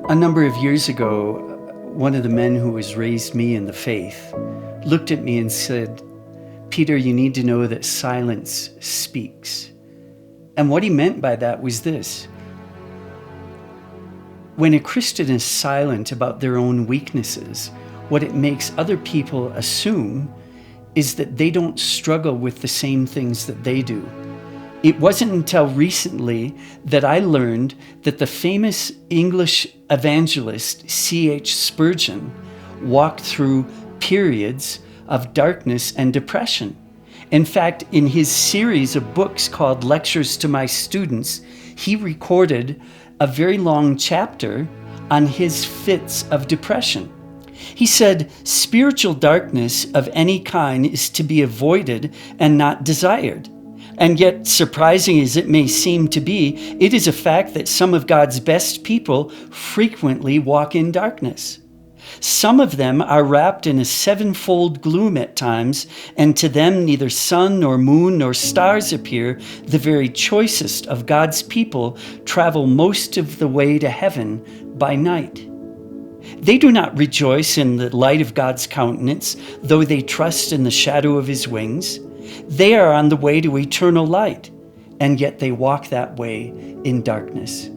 A number of years ago, one of the men who has raised me in the faith looked at me and said, "Peter, you need to know that silence speaks." And what he meant by that was this: when a Christian is silent about their own weaknesses, what it makes other people assume is that they don't struggle with the same things that they do. It wasn't until recently that I learned that the famous English evangelist C.H. Spurgeon walked through periods of darkness and depression. In fact, in his series of books called Lectures to My Students, he recorded a very long chapter on his fits of depression. He said, "Spiritual darkness of any kind is to be avoided and not desired. And yet, surprising as it may seem to be, it is a fact that some of God's best people frequently walk in darkness. Some of them are wrapped in a sevenfold gloom at times, and to them neither sun nor moon nor stars appear. The very choicest of God's people travel most of the way to heaven by night. They do not rejoice in the light of God's countenance, though they trust in the shadow of his wings. They are on the way to eternal light, and yet they walk that way in darkness.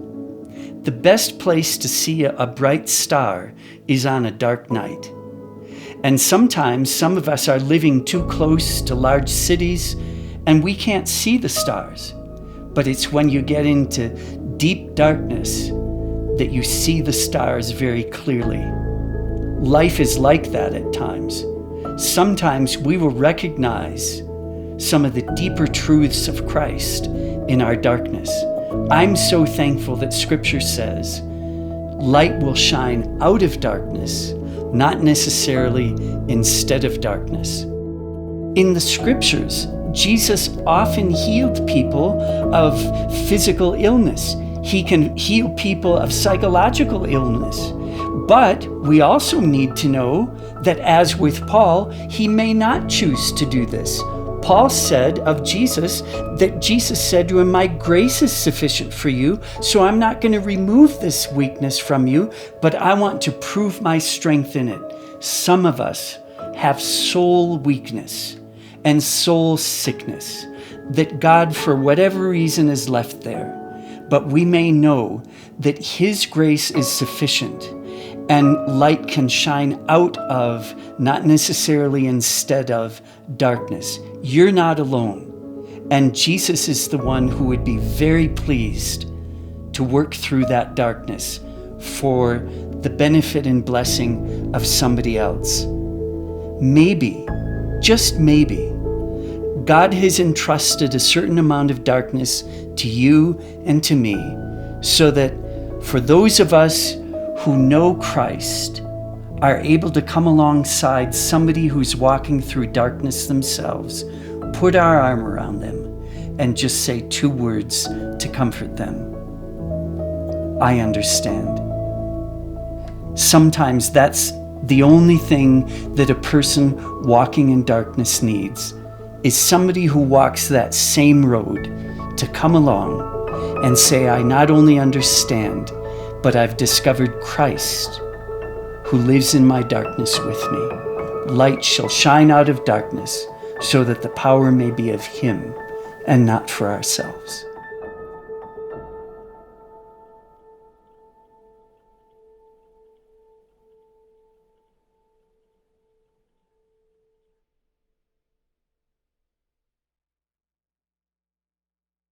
The best place to see a bright star is on a dark night. And sometimes some of us are living too close to large cities, and we can't see the stars. But it's when you get into deep darkness that you see the stars very clearly. Life is like that at times. Sometimes we will recognize some of the deeper truths of Christ in our darkness. I'm so thankful that Scripture says light will shine out of darkness, not necessarily instead of darkness. In the Scriptures, Jesus often healed people of physical illness. He can heal people of psychological illness. But we also need to know that, as with Paul, he may not choose to do this. Paul said of Jesus that Jesus said to him, "My grace is sufficient for you, so I'm not going to remove this weakness from you, but I want to prove my strength in it." Some of us have soul weakness and soul sickness that God, for whatever reason, has left there. But we may know that his grace is sufficient and light can shine out of, not necessarily instead of, darkness. You're not alone. And Jesus is the one who would be very pleased to work through that darkness for the benefit and blessing of somebody else. Maybe, just maybe, God has entrusted a certain amount of darkness to you and to me, so that for those of us who know Christ are able to come alongside somebody who's walking through darkness themselves, put our arm around them, and just say 2 words to comfort them. I understand. Sometimes that's the only thing that a person walking in darkness needs, is somebody who walks that same road to come along and say, I not only understand, but I've discovered Christ who lives in my darkness with me. Light shall shine out of darkness so that the power may be of him and not for ourselves.